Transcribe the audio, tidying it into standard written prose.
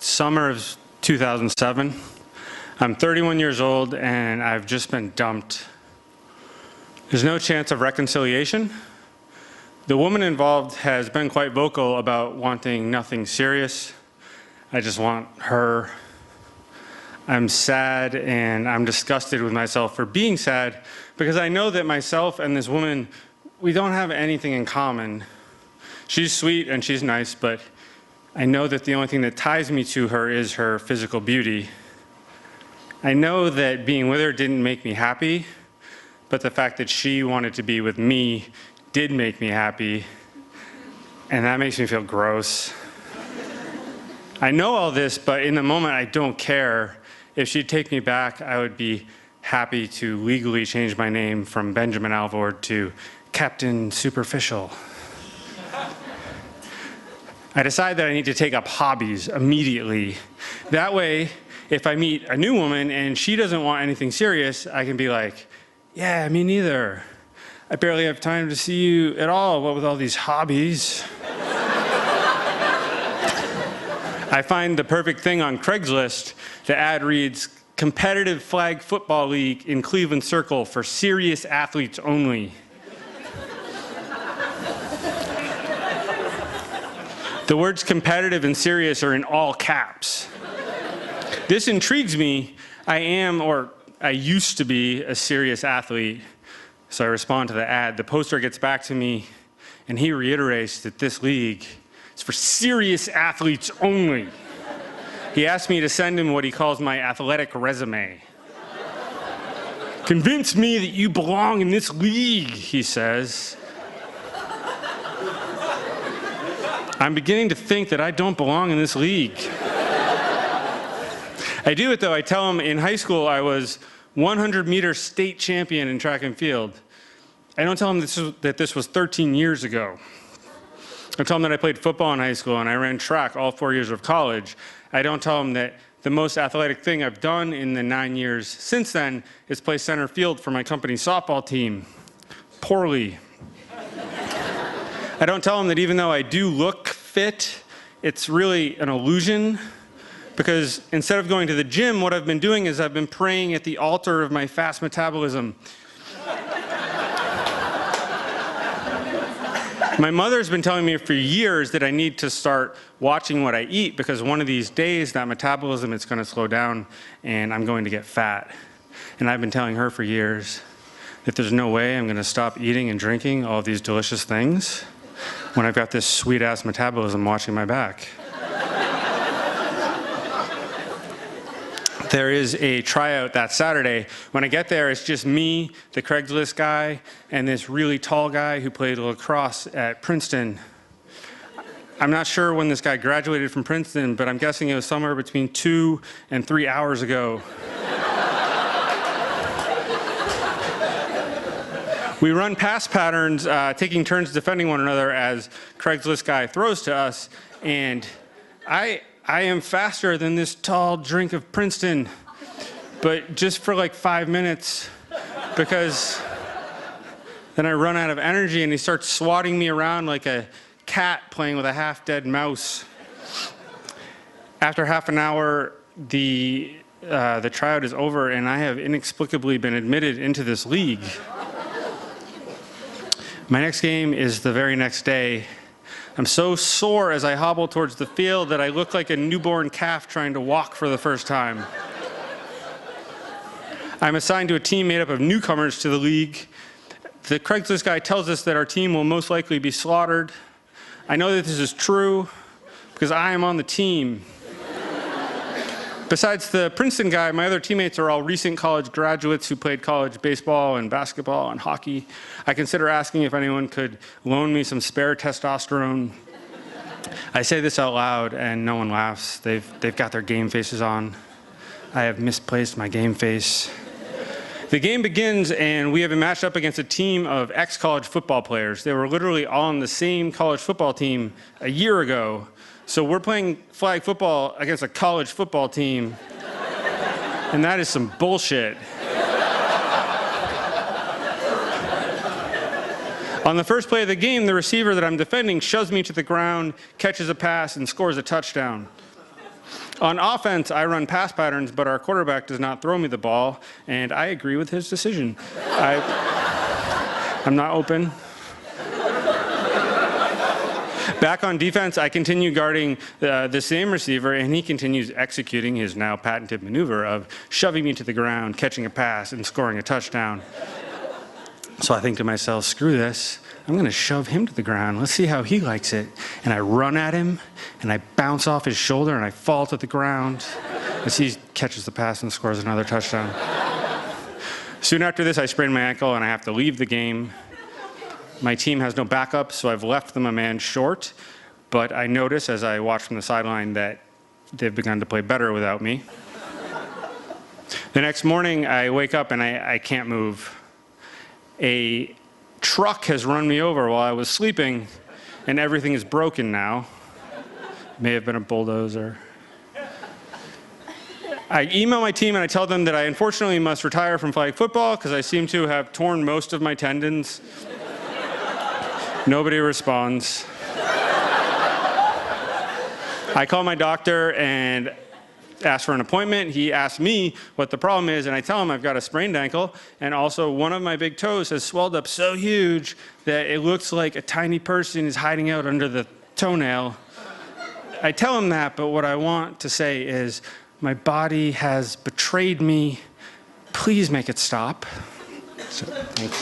summer of 2007. I'm 31 years old and I've just been dumped. There's no chance of reconciliation. The woman involved has been quite vocal about wanting nothing serious. I just want her. I'm sad and I'm disgusted with myself for being sad because I know that myself and this woman, we don't have anything in common. She's sweet and she's nice, but I know that the only thing that ties me to her is her physical beauty. I know that being with her didn't make me happy, but the fact that she wanted to be with me did make me happy, and that makes me feel gross. I know all this, but in the moment I don't care. If she'd take me back, I would be happy to legally change my name from Benjamin Alvord to Captain Superficial. I decide that I need to take up hobbies immediately. That way, if I meet a new woman and she doesn't want anything serious, I can be like, yeah, me neither. I barely have time to see you at all, what with all these hobbies. I find the perfect thing on Craigslist. The ad reads, competitive flag football league in Cleveland Circle for serious athletes only. The words competitive and serious are in all caps. This intrigues me. I am, or I used to be, a serious athlete. So I respond to the ad. The poster gets back to me, and he reiterates that this league is for serious athletes only. He asked me to send him what he calls my athletic resume. Convince me that you belong in this league, he says. I'm beginning to think that I don't belong in this league. I do it though. I tell him in high school I was 100-meter state champion in track and field. I don't tell him that this was 13 years ago. I tell him that I played football in high school and I ran track all 4 years of college. I don't tell him that the most athletic thing I've done in the 9 years since then is play center field for my company's softball team. Poorly. I don't tell him that even though I do look fit, it's really an illusion, because instead of going to the gym, what I've been doing is I've been praying at the altar of my fast metabolism. My mother's been telling me for years that I need to start watching what I eat, because one of these days that metabolism is going to slow down and I'm going to get fat. And I've been telling her for years that there's no way I'm going to stop eating and drinking all of these delicious things when I've got this sweet-ass metabolism watching my back. There is a tryout that Saturday. When I get there, it's just me, the Craigslist guy, and this really tall guy who played lacrosse at Princeton. I'm not sure when this guy graduated from Princeton, but I'm guessing it was somewhere between 2 and 3 hours ago. We run pass patterns, taking turns defending one another as Craigslist guy throws to us, and I am faster than this tall drink of Princeton, but just for like 5 minutes, because then I run out of energy and he starts swatting me around like a cat playing with a half-dead mouse. After half an hour, the tryout is over and I have inexplicably been admitted into this league. My next game is the very next day. I'm so sore as I hobble towards the field that I look like a newborn calf trying to walk for the first time. I'm assigned to a team made up of newcomers to the league. The Craigslist guy tells us that our team will most likely be slaughtered. I know that this is true because I am on the team. Besides the Princeton guy, my other teammates are all recent college graduates who played college baseball and basketball and hockey. I consider asking if anyone could loan me some spare testosterone. I say this out loud and no one laughs. They've got their game faces on. I have misplaced my game face. The game begins and we have been matched up against a team of ex-college football players. They were literally all on the same college football team a year ago. So we're playing flag football against a college football team, and that is some bullshit. On the first play of the game, the receiver that I'm defending shoves me to the ground, catches a pass, and scores a touchdown. On offense, I run pass patterns, but our quarterback does not throw me the ball, and I agree with his decision. I'm not open. Back on defense, I continue guarding the same receiver, and he continues executing his now patented maneuver of shoving me to the ground, catching a pass, and scoring a touchdown. So I think to myself, screw this. I'm going to shove him to the ground. Let's see how he likes it. And I run at him, and I bounce off his shoulder, and I fall to the ground as he catches the pass and scores another touchdown. Soon after this, I sprain my ankle, and I have to leave the game. My team has no backup, so I've left them a man short. But I notice as I watch from the sideline that they've begun to play better without me. The next morning, I wake up, and I can't move. A truck has run me over while I was sleeping, and everything is broken now. May have been a bulldozer. I email my team and I tell them that I unfortunately must retire from flag football because I seem to have torn most of my tendons. Nobody responds. I call my doctor and ask for an appointment. He asks me what the problem is, and I tell him I've got a sprained ankle, and also one of my big toes has swelled up so huge that it looks like a tiny person is hiding out under the toenail. I tell him that, but what I want to say is, my body has betrayed me. Please make it stop. So, thanks.